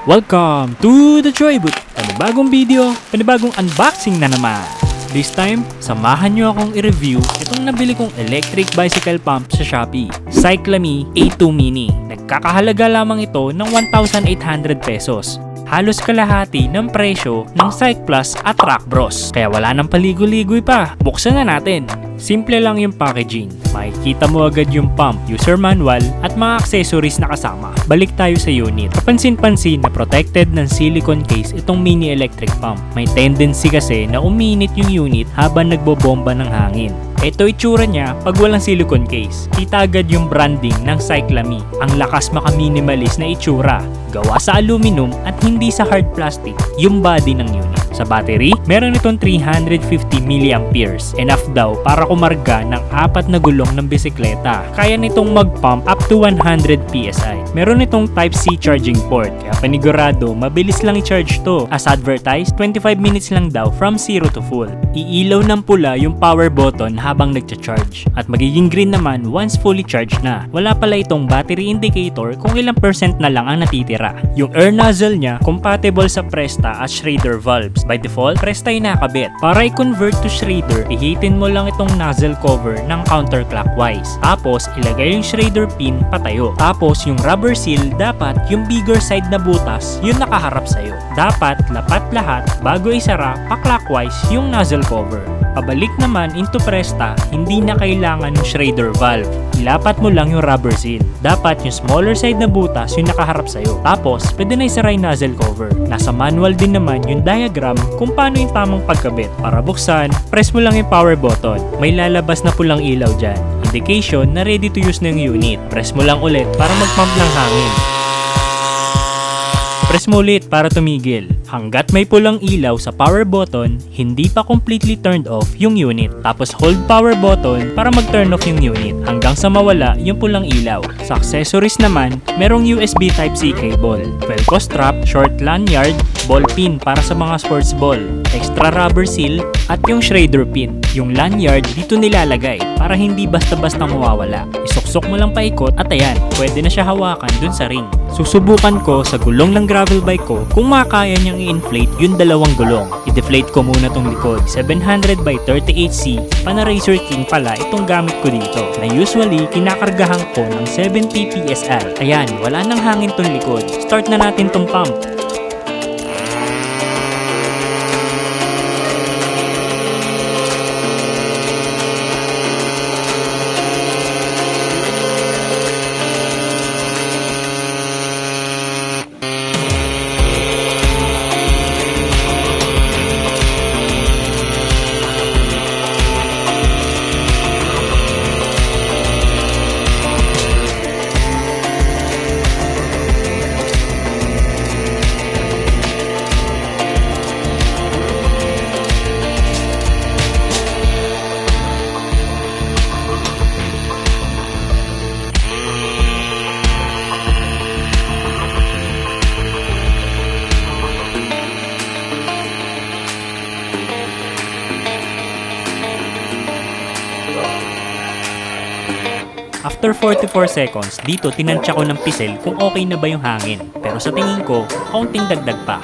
Welcome to the Troyboot! Panibagong video, panibagong unboxing na naman! This time, samahan nyo akong i-review itong nabili kong electric bicycle pump sa Shopee. Cyclame A2 Mini. Nagkakahalaga lamang ito ng 1,800 pesos. Halos kalahati ng presyo ng Cyc Plus at Rock Bros. Kaya wala nang paligoy-ligoy pa. Buksan na natin. Simple lang yung packaging. Makikita mo agad yung pump, user manual, at mga accessories na kasama. Balik tayo sa unit. Kapansin-pansin na protected ng silicone case itong mini electric pump. May tendency kasi na uminit yung unit habang nagbobomba ng hangin. Ito itsura niya pag walang silicone case. Kita agad yung branding ng Cyclame. Ang lakas maka-minimalist na itsura. Gawa sa aluminum at hindi sa hard plastic yung body ng unit. Sa battery, meron itong 350 mAh. Enough daw para kumarga ng 4 na gulong ng bisikleta. Kaya nitong mag-pump up to 100 PSI. Meron itong Type-C charging port. Kaya panigurado, mabilis lang i-charge to. As advertised, 25 minutes lang daw from 0 to full. Iilaw ng pula yung power button habang nagcha-charge. At magiging green naman once fully charged na. Wala pala itong battery indicator kung ilang percent na lang ang natitira. Yung air nozzle niya, compatible sa Presta at Schrader valves. By default, Presta yung nakabit. Para i-convert to Schrader, ihitin mo lang itong nozzle cover ng counterclockwise. Tapos, ilagay yung Schrader pin patayo. Tapos, yung rubber seal, dapat yung bigger side na butas, yung nakaharap sa'yo. Dapat, lapat lahat, bago isara, pa-clockwise yung nozzle cover. Pabalik naman into Presta, hindi na kailangan ng Schrader valve. Ilapat mo lang yung rubber seal. Dapat yung smaller side na butas yung nakaharap sa'yo. Tapos, pwede na isara yung nozzle cover. Nasa manual din naman yung diagram kung paano yung tamang pagkabit. Para buksan, press mo lang yung power button. May lalabas na pulang ilaw dyan. Indication na ready to use na yung unit. Press mo lang ulit para mag-pump ng hangin. Press mo ulit para tumigil. Hanggat may pulang ilaw sa power button, hindi pa completely turned off yung unit. Tapos hold power button para mag-turn off yung unit hanggang sa mawala yung pulang ilaw. Sa accessories naman, merong USB Type-C cable, Velcro strap, short lanyard, ball pin para sa mga sports ball, extra rubber seal, at yung Schrader pin. Yung lanyard dito nilalagay para hindi basta-basta mawawala. Isuksok mo lang paikot at ayan, pwede na siya hawakan dun sa ring. Susubukan ko sa gulong ng gravel bike ko kung makaya niyang i-inflate yung dalawang gulong. I-deflate ko muna tong likod. 700 by 38C. Pana Racer King pala itong gamit ko dito na usually kinakargahan ko ng 70 PSI. Ayan, wala nang hangin tong likod. Start na natin tong pump. After 44 seconds, dito tinansya ko ng pisel kung okay na ba yung hangin. Pero sa tingin ko, kaunting dagdag pa.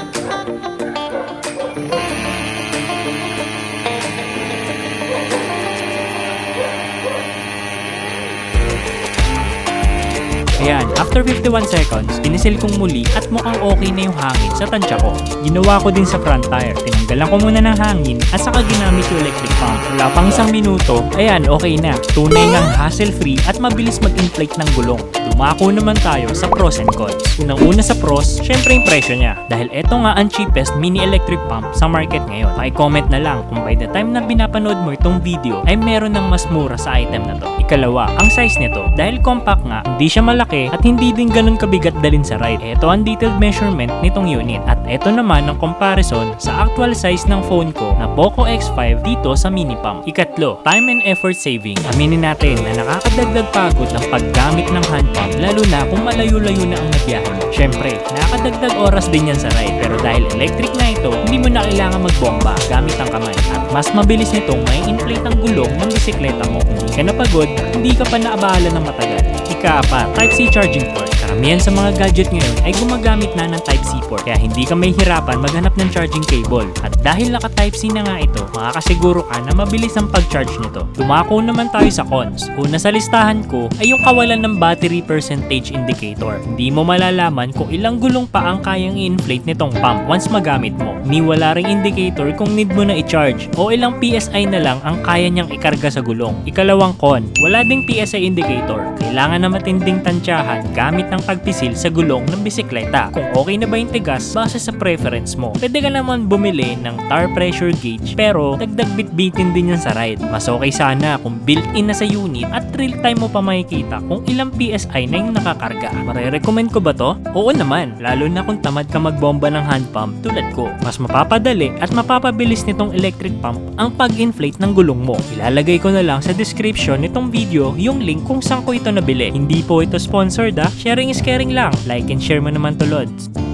Ayan, after 51 seconds, pinisil kong muli at mukhang okay na yung hangin sa tansya ko. Ginawa ko din sa front tire. Tinanggalan ko muna ng hangin at saka ginamit yung electric pump. Wala pang 1 minuto, ayan, okay na. Tunay ngang hassle-free at mabilis mag-inflate ng gulong. Dumako naman tayo sa pros and cons. Unang-una sa pros, syempre yung presyo niya. Dahil eto nga ang cheapest mini electric pump sa market ngayon. Paki-comment na lang kung by the time na pinapanood mo itong video ay meron ng mas mura sa item na to. Ikalawa, ang size nito. Dahil compact nga, hindi siya malaki at hindi din ganun kabigat dalhin sa ride. Ito ang detailed measurement nitong unit. At ito naman ang comparison sa actual size ng phone ko na Poco X5 dito sa mini pump. Ikatlo, time and effort saving. Aminin natin na nakakadagdag pagod ng paggamit ng hand pump lalo na kung malayo-layo na ang nabiyahe mo. Syempre, nakakadagdag oras din yan sa ride. Pero dahil electric na ito, hindi mo na kailangan magbomba gamit ang kamay. At mas mabilis nitong may inflate ang gulong ng bisikleta mo. Hindi ka napagod, hindi ka pa naabala ng matagal. Ika-4, Type-C charging port. Karamihan sa mga gadget ngayon ay gumagamit na ng Type-C port, kaya hindi ka may hirapan maghanap ng charging cable. At dahil naka Type-C na nga ito, makakasiguro ka na mabilis ang pag-charge nito. Dumako naman tayo sa cons. Una sa listahan ko ay yung kawalan ng battery percentage indicator. Hindi mo malalaman kung ilang gulong pa ang kayang i-inflate nitong pump once magamit mo. Ni wala ring indicator kung need mo na i-charge o ilang PSI na lang ang kaya niyang ikarga sa gulong. Ikalawang con, wala ding PSI indicator. Kailangan na matinding tansyahan gamit ng pagpisil sa gulong ng bisikleta. Kung okay na ba yung tigas base sa preference mo. Pwede ka naman bumili ng tire pressure gauge pero dagdag bitbitin din yan sa ride. Mas okay sana kung built-in na sa unit at real time mo pa makikita kung ilang PSI na yung nakakarga. Marerecommend ko ba to? Oo naman, lalo na kung tamad ka magbomba ng hand pump tulad ko. Mas mapapadali at mapapabilis nitong electric pump ang pag-inflate ng gulong mo. Ilalagay ko na lang sa description nitong video yung link kung saan ko ito nabili. Hindi po ito sponsored Sharing is caring lang. Like and share mo naman to Lods.